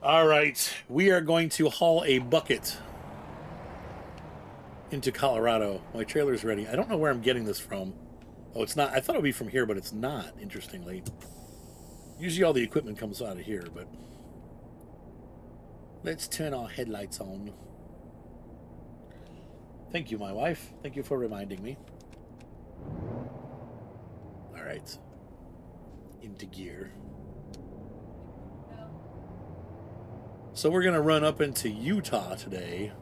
All right, we are going to haul a bucket into Colorado. My trailer's ready. I don't know where I'm getting this from. Oh, it's not. I thought it would be from here, but it's not, interestingly. Usually all the equipment comes out of here, but let's turn our headlights on. Thank you, my wife. Thank you for reminding me. All right. Into gear. So we're going to run up into Utah today.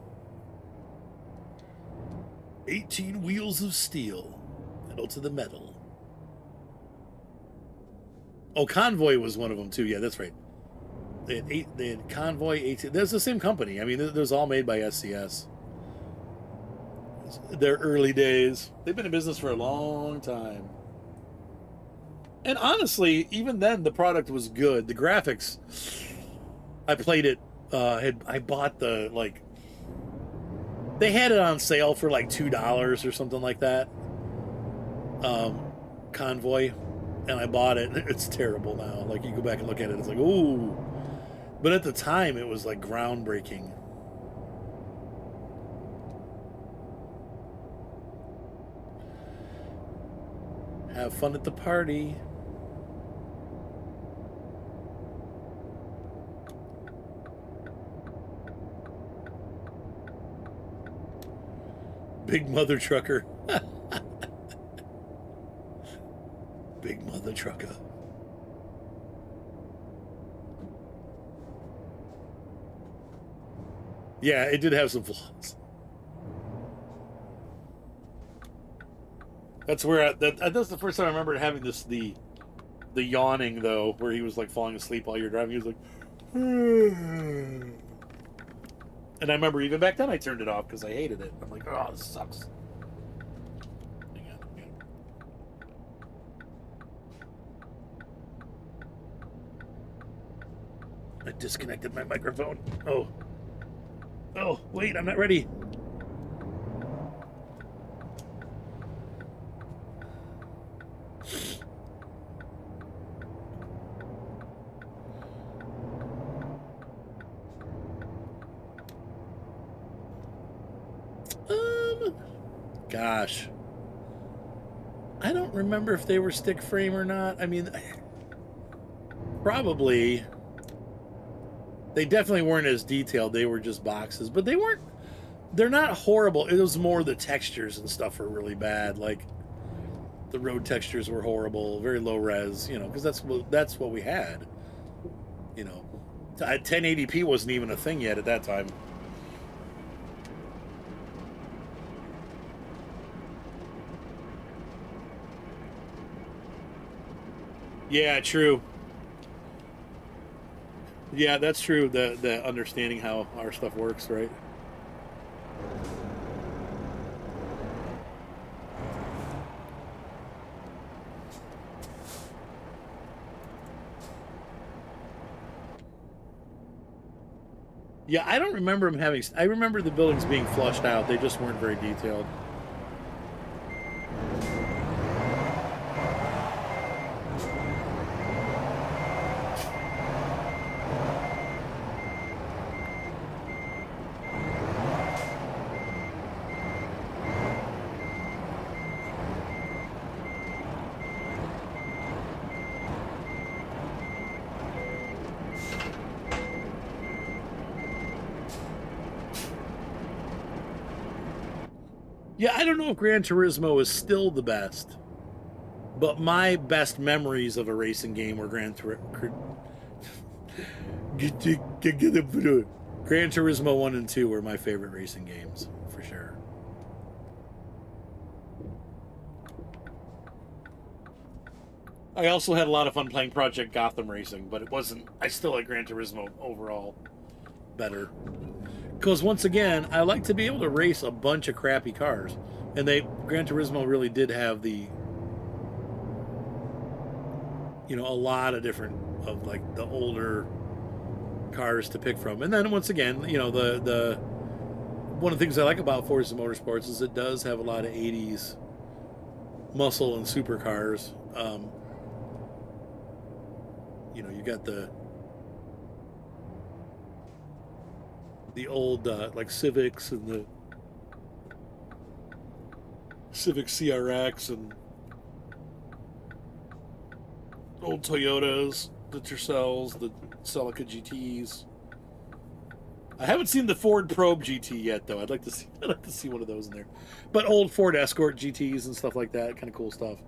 18 wheels of steel. Pedal to the metal. Oh, Convoy was one of them, too. Yeah, that's right. They had Convoy 18. There's the same company. I mean, those all made by SCS. Their early days. They've been in business for a long time. And honestly, even then, the product was good. The graphics, I played it. I bought the they had it on sale for like $2 or something like that. Convoy, and I bought it. It's terrible now. Like you go back and look at it, it's like ooh, but at the time it was like groundbreaking. Have fun at the party. Big mother trucker. Big mother trucker. Yeah, it did have some flaws. That's where that's the first time I remember having the yawning though, where he was like falling asleep while you're driving. He was like, and I remember even back then I turned it off because I hated it. I'm like, oh, this sucks. Hang on. I disconnected my microphone. Oh, wait, I'm not ready. Gosh. I don't remember if they were stick frame or not. I mean, probably. They definitely weren't as detailed. They were just boxes, but they're not horrible. It was more the textures and stuff were really bad. Like the road textures were horrible, very low res, because that's what we had. 1080p wasn't even a thing yet at that time. Yeah, true. Yeah, that's true. The understanding how our stuff works, right? Yeah, I don't remember them having. I remember the buildings being flushed out. They just weren't very detailed. Yeah, I don't know if Gran Turismo is still the best, but my best memories of a racing game were Gran Turismo 1 and 2 were my favorite racing games, for sure. I also had a lot of fun playing Project Gotham Racing, but it wasn't. I still like Gran Turismo overall better. Because once again, I like to be able to race a bunch of crappy cars. And Gran Turismo really did have a lot of different, of like the older cars to pick from. And then once again, the one of the things I like about Forza Motorsports is it does have a lot of 80s muscle and supercars. You got the old like Civics and the Civic CRX and old Toyotas, the Tercels, the Celica GTs. I haven't seen the Ford Probe GT yet, though. I'd like to see. I'd like to see one of those in there. But old Ford Escort GTs and stuff like that, kind of cool stuff.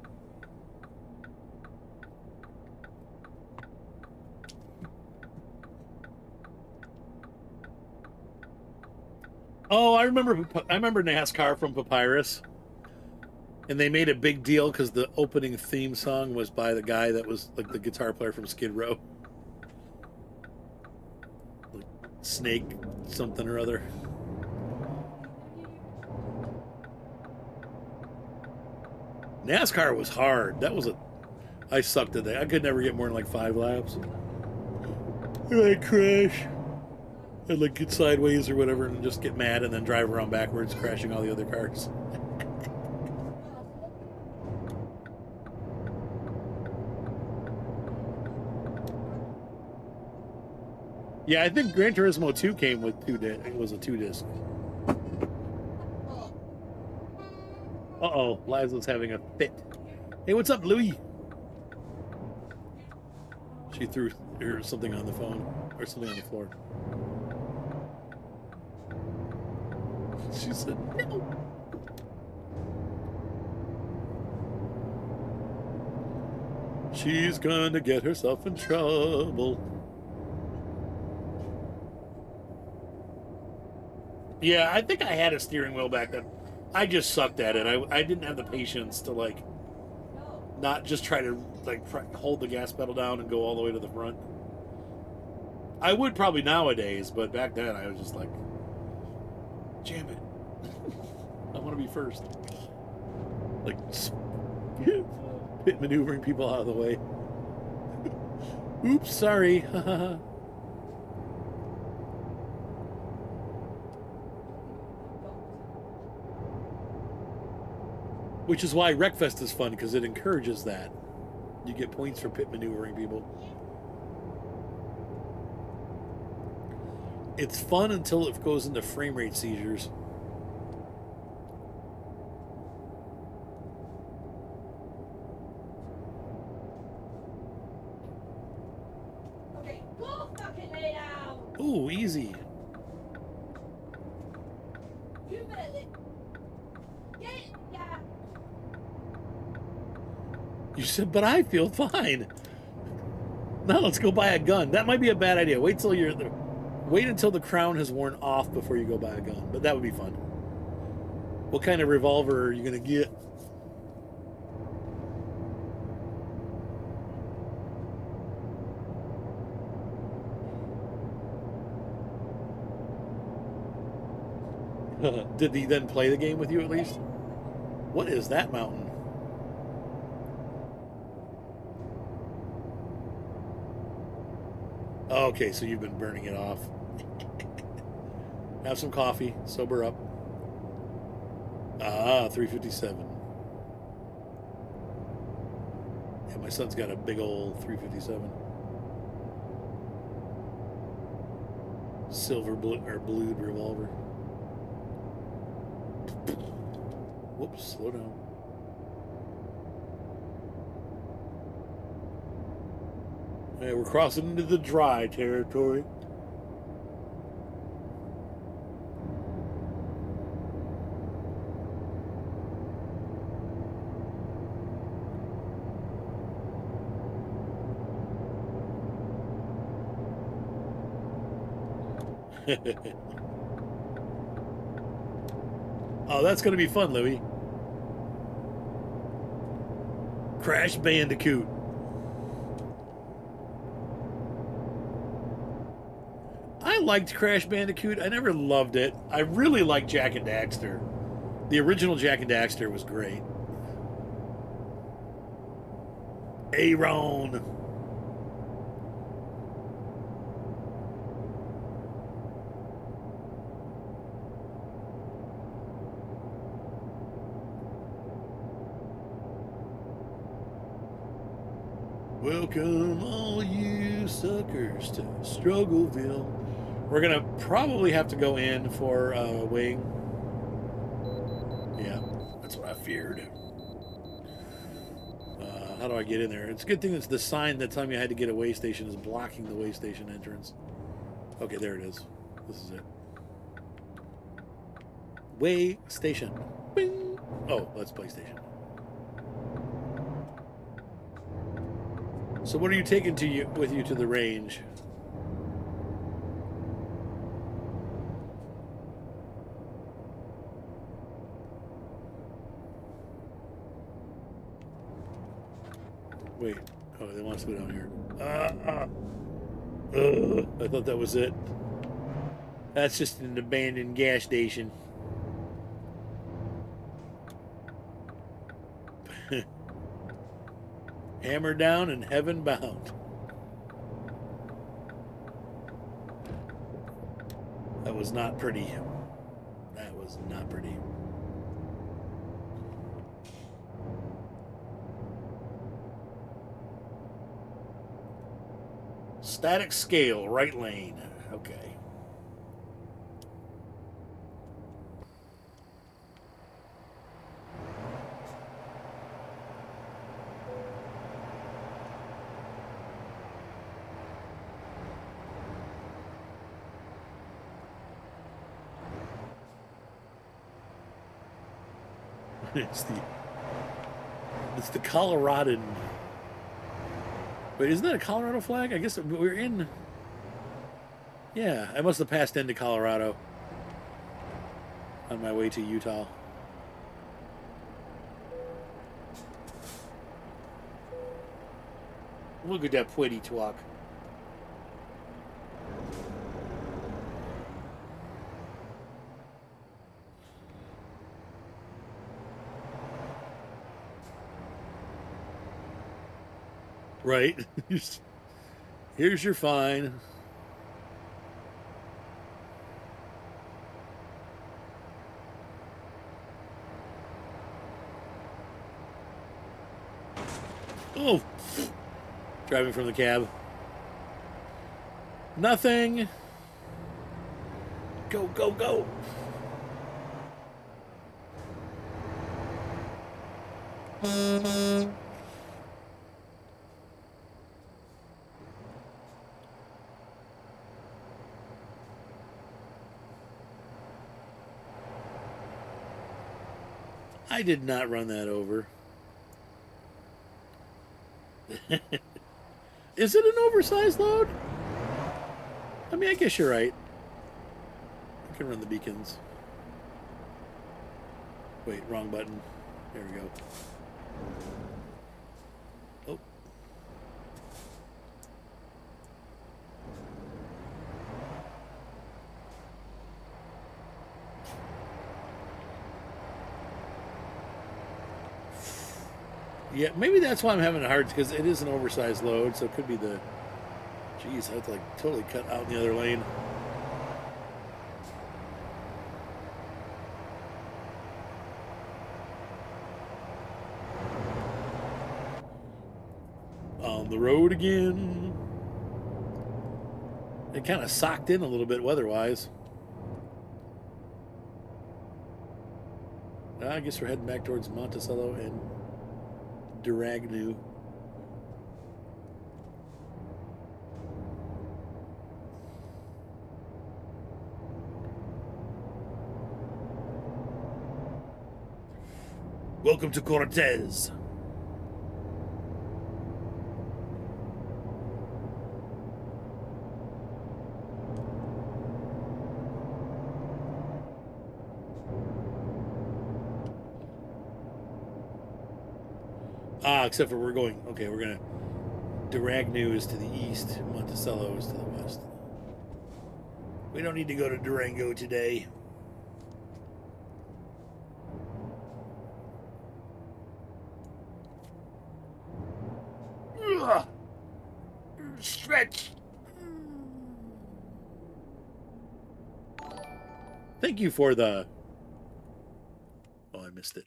Oh, I remember NASCAR from Papyrus, and they made a big deal because the opening theme song was by the guy that was like the guitar player from Skid Row, like Snake something or other. NASCAR was hard. I sucked at that. I could never get more than like 5 laps. And I'd crash. I'd like get sideways or whatever and just get mad and then drive around backwards, crashing all the other cars. Yeah, I think Gran Turismo 2 came with it was a 2-disc. Uh-oh, Liza's having a fit. Hey, what's up, Louie? She threw something on the phone, or something on the floor. She said, no. She's gonna get herself in trouble. Yeah, I think I had a steering wheel back then. I just sucked at it. I didn't have the patience to, like, not just try to, like, hold the gas pedal down and go all the way to the front. I would probably nowadays, but back then I was just like, jam it. I want to be first. Like, pit maneuvering people out of the way. Oops, sorry. Which is why Wreckfest is fun, because it encourages that. You get points for pit maneuvering people. It's fun until it goes into frame rate seizures. Okay, go fucking lay down. Ooh, easy. You better get it, yeah. You said, but I feel fine. Now let's go buy a gun. That might be a bad idea. Wait until the crown has worn off before you go buy a gun. But that would be fun. What kind of revolver are you going to get? Did he then play the game with you at least? What is that mountain? Okay, so you've been burning it off. Have some coffee, sober up. Ah, 357. Yeah, my son's got a big old 357. Silver blued revolver. Whoops, slow down. Yeah, we're crossing into the dry territory. Oh, that's going to be fun, Louie. Crash Bandicoot. I liked Crash Bandicoot. I never loved it. I really liked Jak and Daxter. The original Jak and Daxter was great. Aaron. Welcome all you suckers to Struggleville. We're gonna probably have to go in for wing. Yeah, that's what I feared. How do I get in there? It's a good thing that the sign that telling me I had to get a way station is blocking the way station entrance. Okay, there it is. This is it. Way station. Bing. Oh, that's PlayStation. So what are you taking with you to the range? Wait. Oh, they want us to go down here. I thought that was it. That's just an abandoned gas station. Hammer down and heaven bound. That was not pretty. That was not pretty. Static scale, right lane. Okay. It's the Coloradan. Wait, isn't that a Colorado flag? I guess we're in. Yeah, I must have passed into Colorado on my way to Utah. Look at that pretty twat. Right. Here's your fine. Oh. Driving from the cab. Nothing. Go, go, go. I did not run that over. Is it an oversized load? I mean, I guess you're right. I can run the beacons. Wait, wrong button. There we go. Oh. Yeah, maybe that's why I'm having a hard, because it is an oversized load, so it could be the. Jeez, I have to like totally cut out in the other lane. On the road again. It kind of socked in a little bit weather-wise. I guess we're heading back towards Monticello and Duragnu. Welcome to Cortez. Except for we're going, okay, we're going to, Duragnu is to the east, Monticello is to the west. We don't need to go to Durango today. Ugh. Stretch. Thank you for the, oh, I missed it.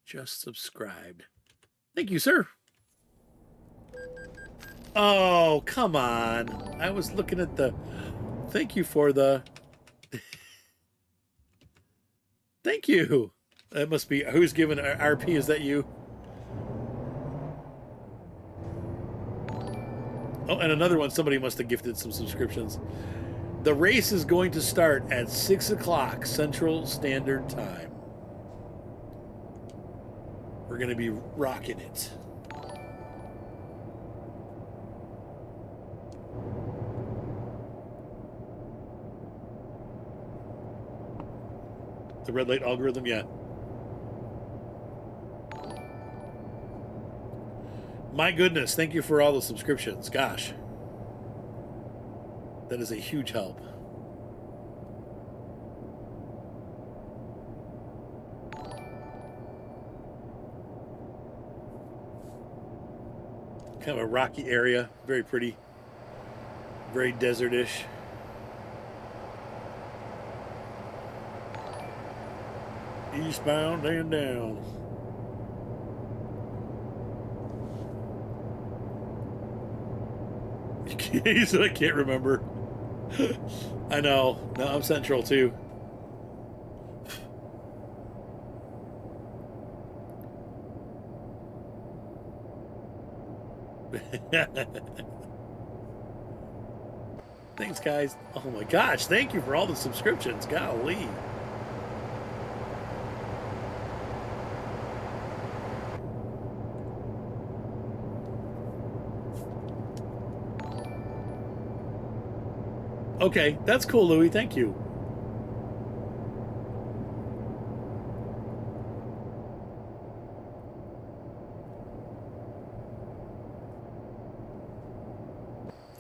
Just subscribed. Thank you, sir. Oh, come on. I was looking at the... Thank you for the... Thank you. That must be... Who's giving RP? Is that you? Oh, and another one. Somebody must have gifted some subscriptions. The race is going to start at 6 o'clock Central Standard Time. We're going to be rocking it. The red light algorithm, yeah. My goodness, thank you for all the subscriptions. Gosh. That is a huge help. Kind of a rocky area, very pretty, very desertish. Eastbound and down. He said, I can't remember. I know. No, I'm Central too. Thanks, guys. Oh my gosh, thank you for all the subscriptions. Golly. Okay, that's cool, Louie. Thank you.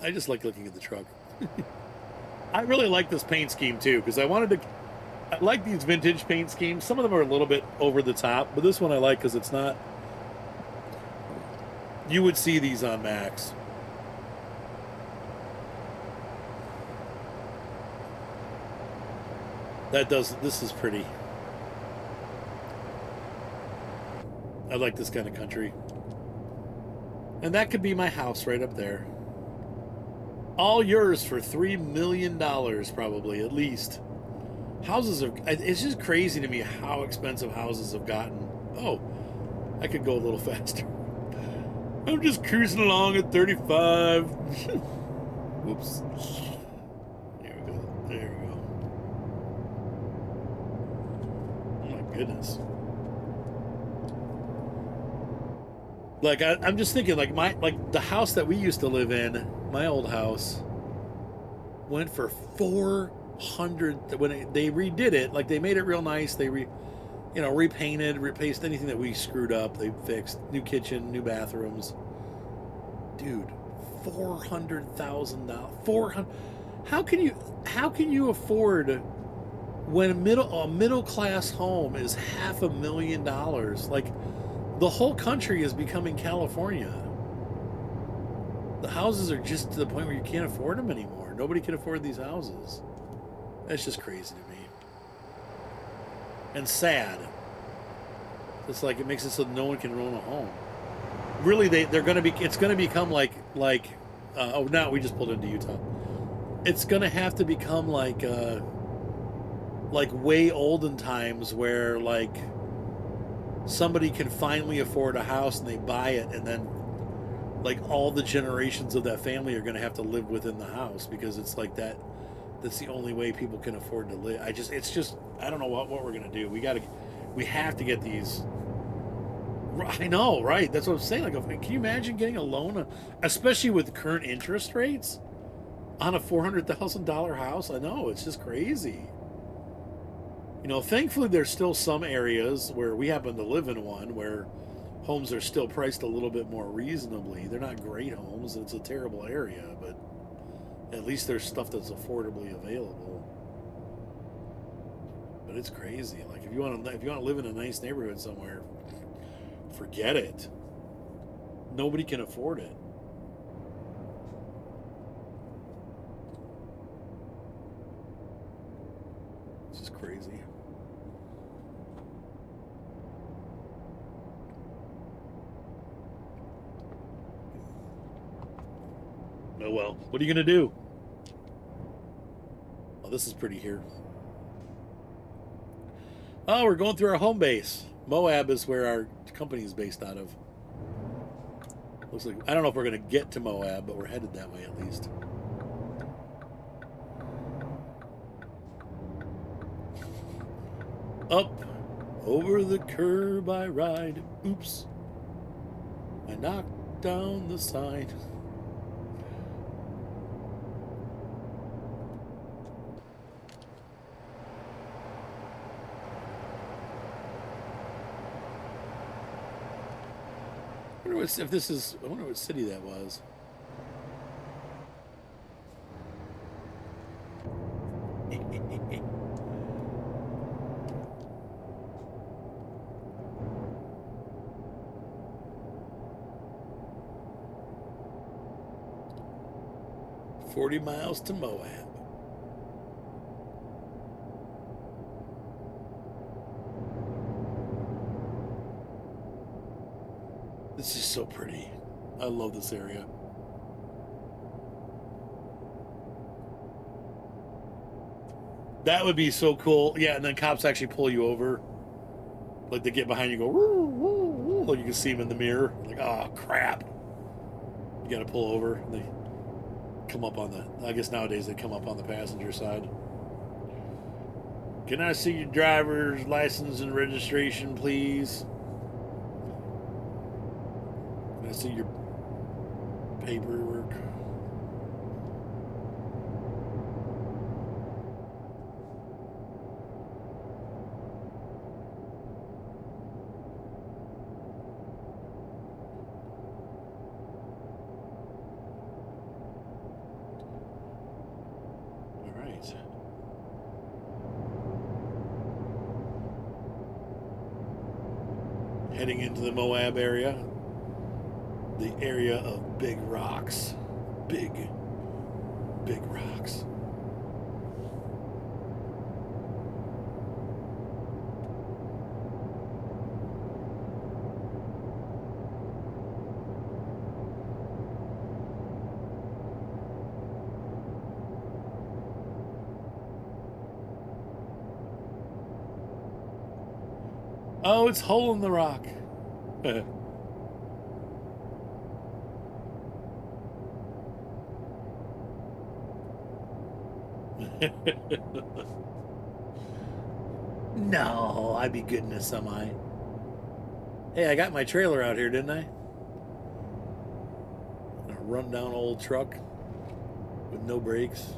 I just like looking at the truck. I really like this paint scheme too, because I like these vintage paint schemes. Some of them are a little bit over the top, but this one I like because it's not. You would see these on Macks. This is pretty. I like this kind of country. And that could be my house right up there. All yours for $3 million, probably, at least. Houses are... It's just crazy to me how expensive houses have gotten. Oh, I could go a little faster. I'm just cruising along at 35. Whoops. There we go. There we go. Oh my goodness. Like, I'm just thinking, like the house that we used to live in, my old house, went for 400 when they redid it. Like, they made it real nice. They repainted, replaced anything that we screwed up. They fixed new kitchen, new bathrooms. Dude, $400,000. 400. How can you afford when a middle class home is $500,000? Like, the whole country is becoming California. The houses are just to the point where you can't afford them anymore. Nobody can afford these houses. That's just crazy to me. And sad. It's like, it makes it so no one can own a home. Really, it's gonna become like oh, now we just pulled into Utah. It's gonna have to become like way olden times where, like, somebody can finally afford a house and they buy it, and then, like, all the generations of that family are going to have to live within the house, because it's like that's the only way people can afford to live. I don't know what we're going to do. We have to get these. I know, right? That's what I'm saying. Like, can you imagine getting a loan, especially with current interest rates, on a $400,000 house? I know, it's just crazy. Thankfully, there's still some areas where we happen to live in one where homes are still priced a little bit more reasonably. They're not great homes, and it's a terrible area, but at least there's stuff that's affordably available. But it's crazy. Like, if you want to live in a nice neighborhood somewhere, forget it. Nobody can afford it. It's just crazy. Oh well, what are you gonna do? Oh, this is pretty here. Oh, we're going through our home base. Moab is where our company is based out of. Looks like, I don't know if we're gonna get to Moab, but we're headed that way at least. Up, over the curb I ride. Oops. I knocked down the sign. I wonder if this is, I wonder what city that was. $40 miles to Moab. This is so pretty. I love this area. That would be so cool. Yeah, and then cops actually pull you over. Like they get behind you and go, woo, woo, woo. Like you can see them in the mirror. Like, oh, crap. You got to pull over. And they come up on the, I guess nowadays they come up on the passenger side. Can I see your driver's license and registration, please? Can I see your paperwork? Heading into the Moab area. The area of big rocks. Big rocks. Oh, it's hole in the rock. No, I be goodness, am I? Hey, I got my trailer out here, didn't I? A run-down old truck with no brakes.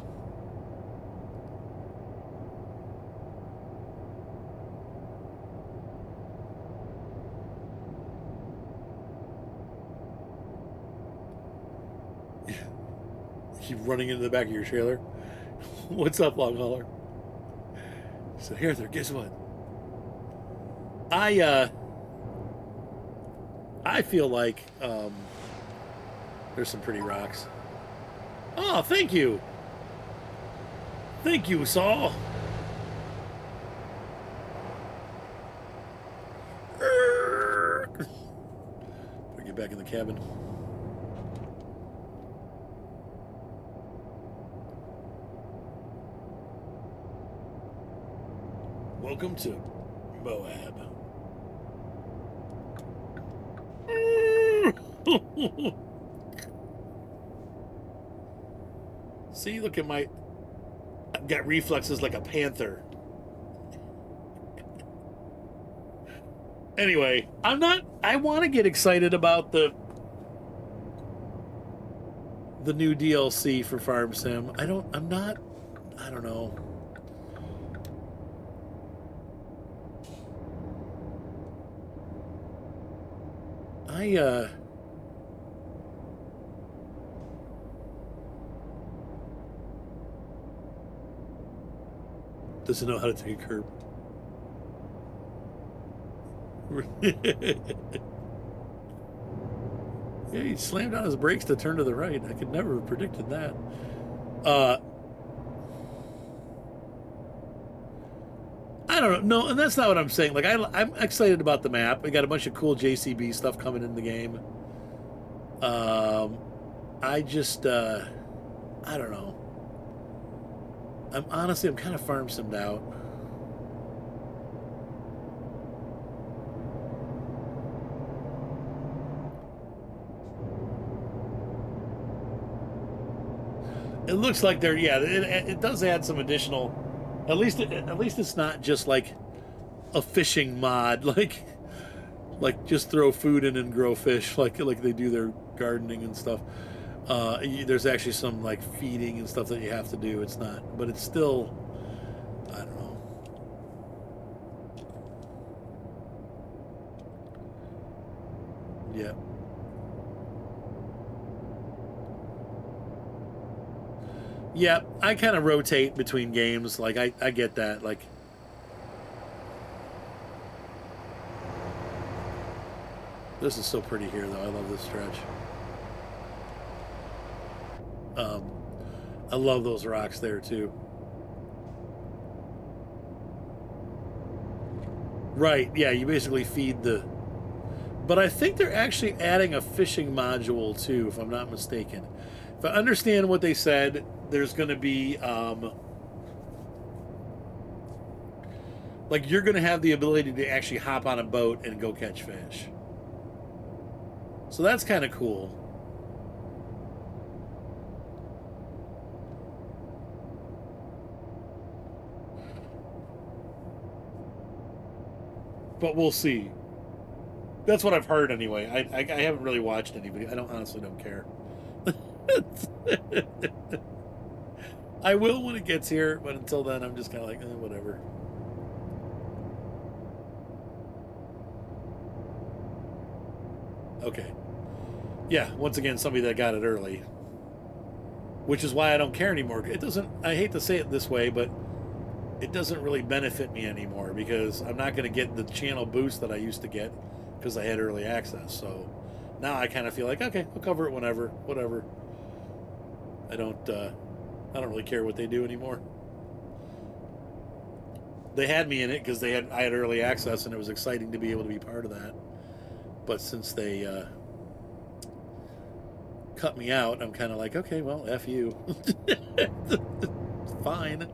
Keep running into the back of your trailer. What's up, long hauler? So here, there. Guess what? I feel like there's some pretty rocks. Oh, thank you. Thank you, Saul. Better get back in the cabin. Welcome to Moab. See, look at my... I've got reflexes like a panther. Anyway, I want to get excited about the new DLC for Farm Sim. I don't know. Doesn't know how to take a curb. Yeah, he slammed on his brakes to turn to the right. I could never have predicted that. I don't know. No, and that's not what I'm saying. Like, I'm excited about the map. We got a bunch of cool JCB stuff coming in the game. I just... I don't know. I'm kind of farm simmed out. It looks like they're, yeah, it does add some additional, at least it's not just like a fishing mod, like just throw food in and grow fish like they do their gardening and stuff. There's actually some like feeding and stuff that you have to do. It's not, but it's still, I don't know. Yeah. Yeah, I kind of rotate between games. Like, I get that. Like, this is so pretty here, though. I love this stretch. I love those rocks there, too. Right, yeah, you basically feed the... But I think they're actually adding a fishing module, too, if I'm not mistaken. If I understand what they said, there's going to be... like, you're going to have the ability to actually hop on a boat and go catch fish. So that's kind of cool. But we'll see. That's what I've heard anyway. I haven't really watched anybody. I honestly don't care. I will when it gets here, but until then, I'm just kind of like, whatever. Okay. Yeah, once again, somebody that got it early. Which is why I don't care anymore. It doesn't, I hate to say it this way, but it doesn't really benefit me anymore because I'm not going to get the channel boost that I used to get because I had early access. So now I kind of feel like, okay, I'll cover it whenever, whatever. I don't really care what they do anymore. They had me in it because I had early access and it was exciting to be able to be part of that. But since they cut me out, I'm kind of like, okay, well, F you. Fine.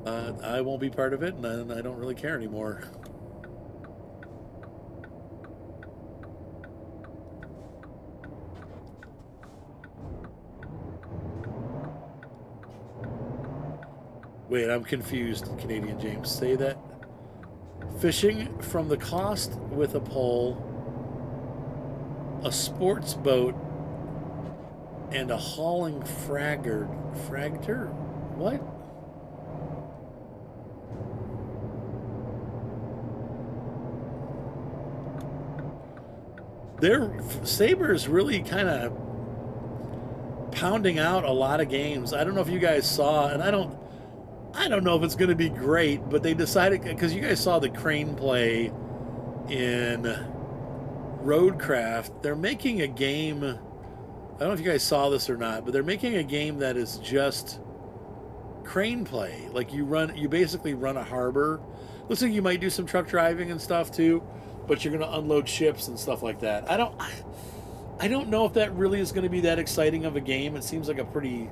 I won't be part of it, and I don't really care anymore. Wait, I'm confused, Canadian James. Say that. Fishing from the cost with a pole, a sports boat, and a hauling fragter? What? Saber's really kind of pounding out a lot of games. I don't know if you guys saw, and I don't know if it's going to be great, but they decided, because you guys saw the crane play in Roadcraft, they're making a game, I don't know if you guys saw this or not, but they're making a game that is just crane play. Like you basically run a harbor. Looks like you might do some truck driving and stuff too, but you're going to unload ships and stuff like that. I don't know if that really is going to be that exciting of a game. It seems like a pretty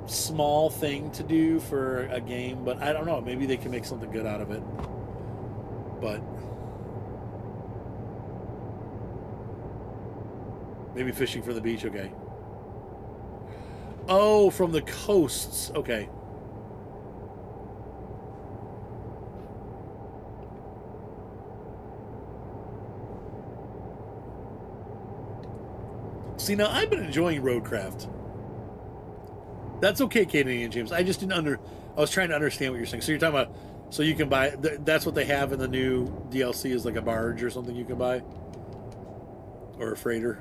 small thing to do for a game, but I don't know. Maybe they can make something good out of it. But maybe fishing for the beach, okay. Oh, from the coasts, okay. See, now I've been enjoying Roadcraft. That's okay, Canadian James. I just didn't I was trying to understand what you're saying. So you're talking about, so you can buy, that's what they have in the new DLC is like a barge or something you can buy? Or a freighter?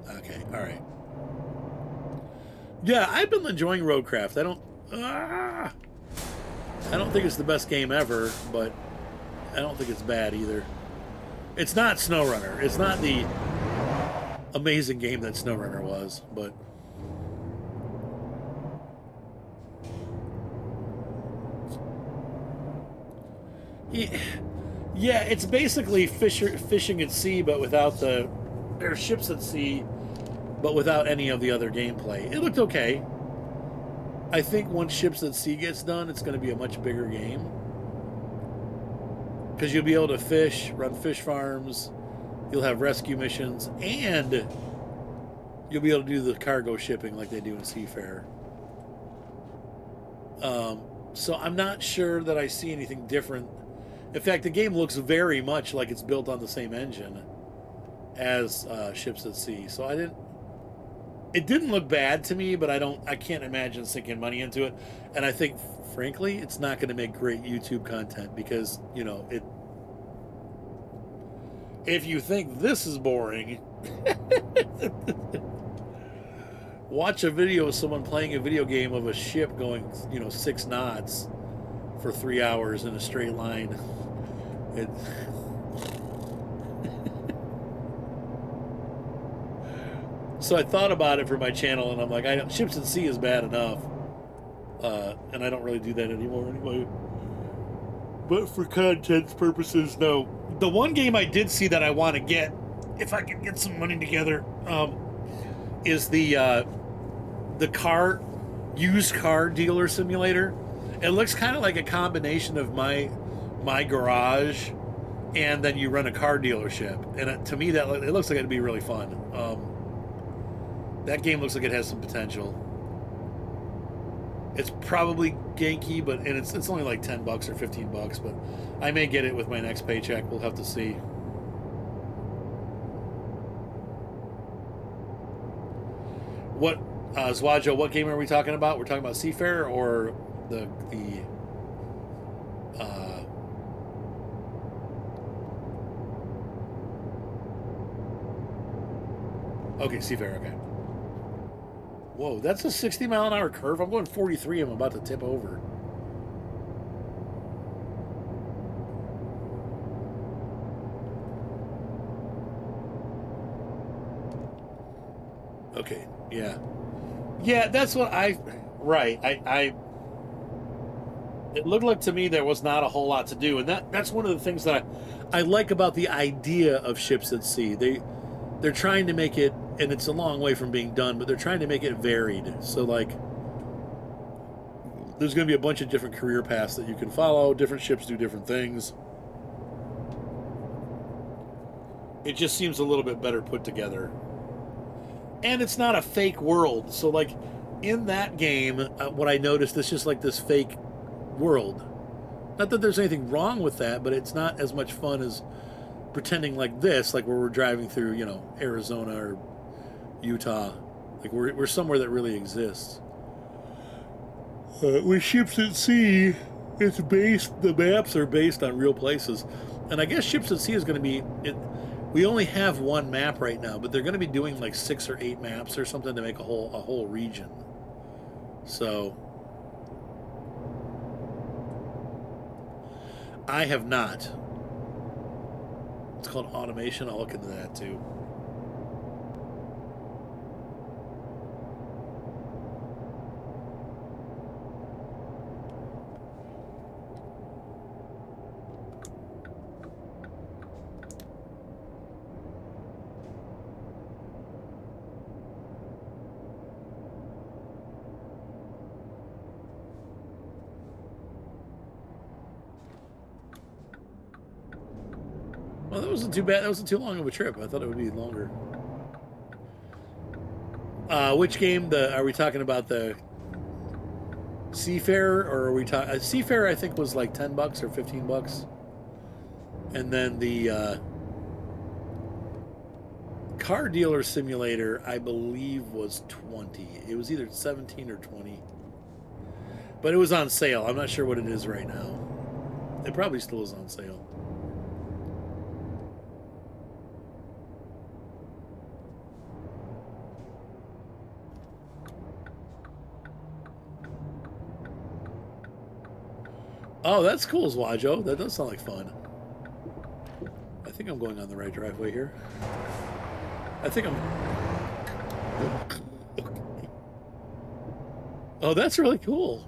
Okay, alright. Yeah, I've been enjoying Roadcraft. I don't think it's the best game ever, but I don't think it's bad either. It's not SnowRunner. It's not the amazing game that SnowRunner was, but yeah, it's basically fishing at sea, but without the They're ships at sea, but without any of the other gameplay. It looked okay. I think once Ships at Sea gets done, it's going to be a much bigger game. Because you'll be able to fish, run fish farms, you'll have rescue missions, and you'll be able to do the cargo shipping like they do in Seafarer. So I'm not sure that I see anything different. In fact, the game looks very much like it's built on the same engine as Ships at Sea. So it didn't look bad to me, but I can't imagine sinking money into it. And I think, frankly, it's not going to make great YouTube content because, you know, if you think this is boring, watch a video of someone playing a video game of a ship going, 6 knots for 3 hours in a straight line. So I thought about it for my channel, and I'm like, Ships at Sea is bad enough, and I don't really do that anymore anyway. But for content's purposes, no. The one game I did see that I want to get, if I can get some money together, is the used car dealer simulator. It looks kind of like a combination of my garage, and then you run a car dealership. And to me, it looks like it'd be really fun. That game looks like it has some potential. It's probably ganky, but it's only like $10 or $15. But I may get it with my next paycheck. We'll have to see. What Zwajo? What game are we talking about? We're talking about Seafarer or the Okay, Seafarer. Okay. Whoa, that's a 60-mile-an-hour curve. I'm going 43. I'm about to tip over. Okay, yeah. Yeah, that's what right. It looked like to me there was not a whole lot to do, and that's one of the things that I like about the idea of Ships at Sea. They're trying to make it, and it's a long way from being done, but they're trying to make it varied. So, like, there's going to be a bunch of different career paths that you can follow. Different ships do different things. It just seems a little bit better put together. And it's not a fake world. So, like, in that game, what I noticed, it's just like this fake world. Not that there's anything wrong with that, but it's not as much fun as pretending like this, like where we're driving through, Arizona or Utah. Like we're somewhere that really exists. With Ships at Sea, the maps are based on real places. And I guess Ships at Sea is going to be, we only have one map right now, but they're going to be doing like 6 or 8 maps or something to make a whole region. So I have not. It's called automation. I'll look into that too. Well, that wasn't too bad. That wasn't too long of a trip. I thought it would be longer. Which game? Are we talking about the Seafarer, or are we talking? Seafarer, I think, was like $10 or $15, and then the car dealer simulator, I believe, was 20. It was either 17 or 20, but it was on sale. I'm not sure what it is right now. It probably still is on sale. Oh, that's cool, Zwajo. That does sound like fun. I think I'm going on the right driveway here. I think I'm... Oh, that's really cool.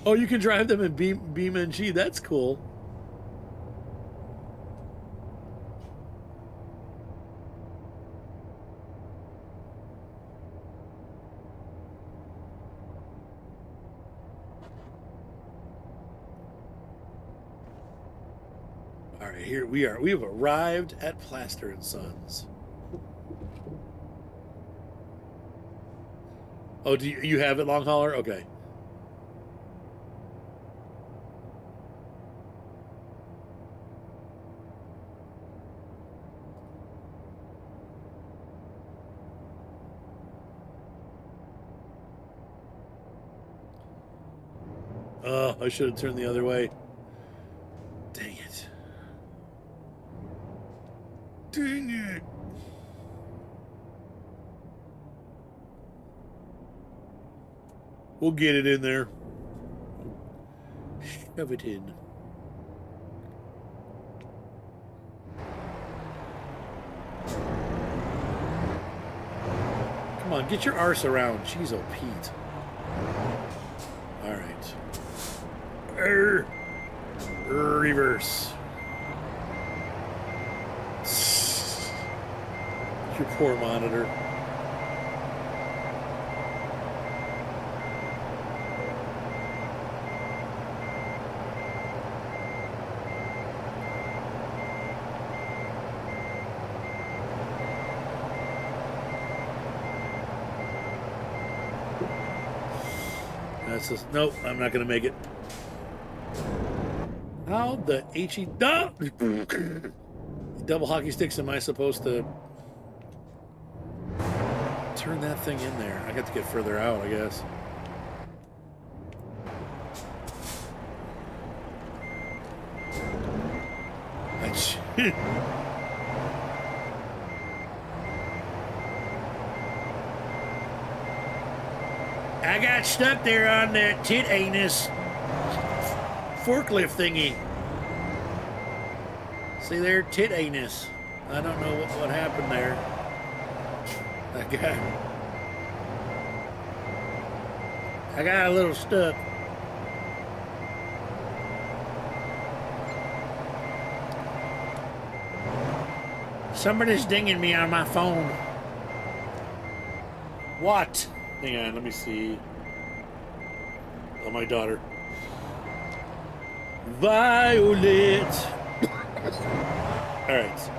Oh, you can drive them in BeamNG. That's cool. All right, here we are. We have arrived at Plaster and Sons. Oh, do you have it, long hauler? Okay. Oh, I should have turned the other way. Dang it. Dang it. We'll get it in there. Shove it in. Come on, get your arse around. Jeez, oh, Pete. All right. Reverse. Your poor monitor. That's just, nope, I'm not going to make it. How the H-E... Double hockey sticks am I supposed to turn that thing in there? I got to get further out, I guess. I got stuck there on that tit anus forklift thingy. See there, tit anus. I don't know what happened there. I got a little stuck. Somebody's dinging me on my phone. What? Hang on, let me see. Oh, my daughter. Violet. All right.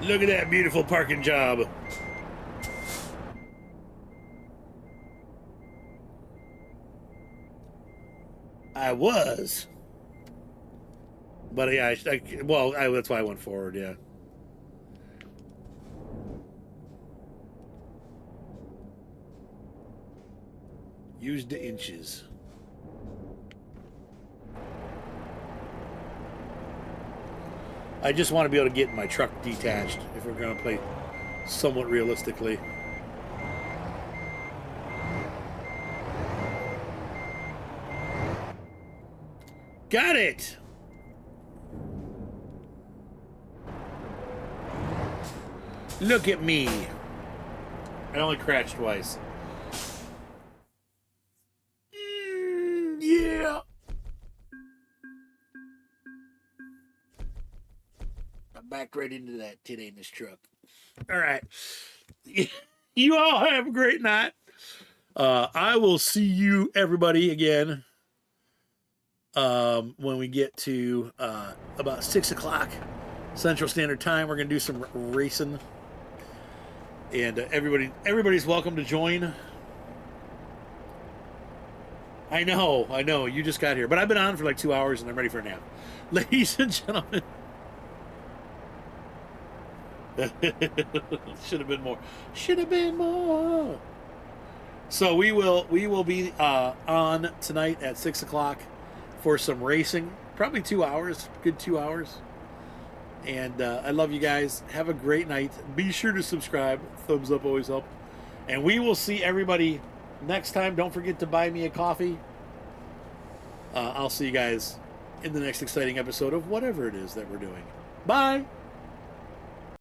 Look at that beautiful parking job. I was. But yeah, that's why I went forward, yeah. Use the inches. I just want to be able to get my truck detached if we're going to play somewhat realistically. Got it! Look at me. I only crashed twice. Yeah. I backed right into that tit anus truck. All right. You all have a great night. I will see you, everybody, again when we get to about 6 o'clock Central Standard Time. We're going to do some racing. And everybody's welcome to join. I know. You just got here. But I've been on for like 2 hours and I'm ready for a nap. Ladies and gentlemen. Should have been more. Should have been more. So we will be on tonight at 6 o'clock for some racing. Probably 2 hours. Good 2 hours. And I love you guys. Have a great night. Be sure to subscribe. Thumbs up always help. And we will see everybody next time. Don't forget to buy me a coffee. I'll see you guys in the next exciting episode of whatever it is that we're doing. Bye.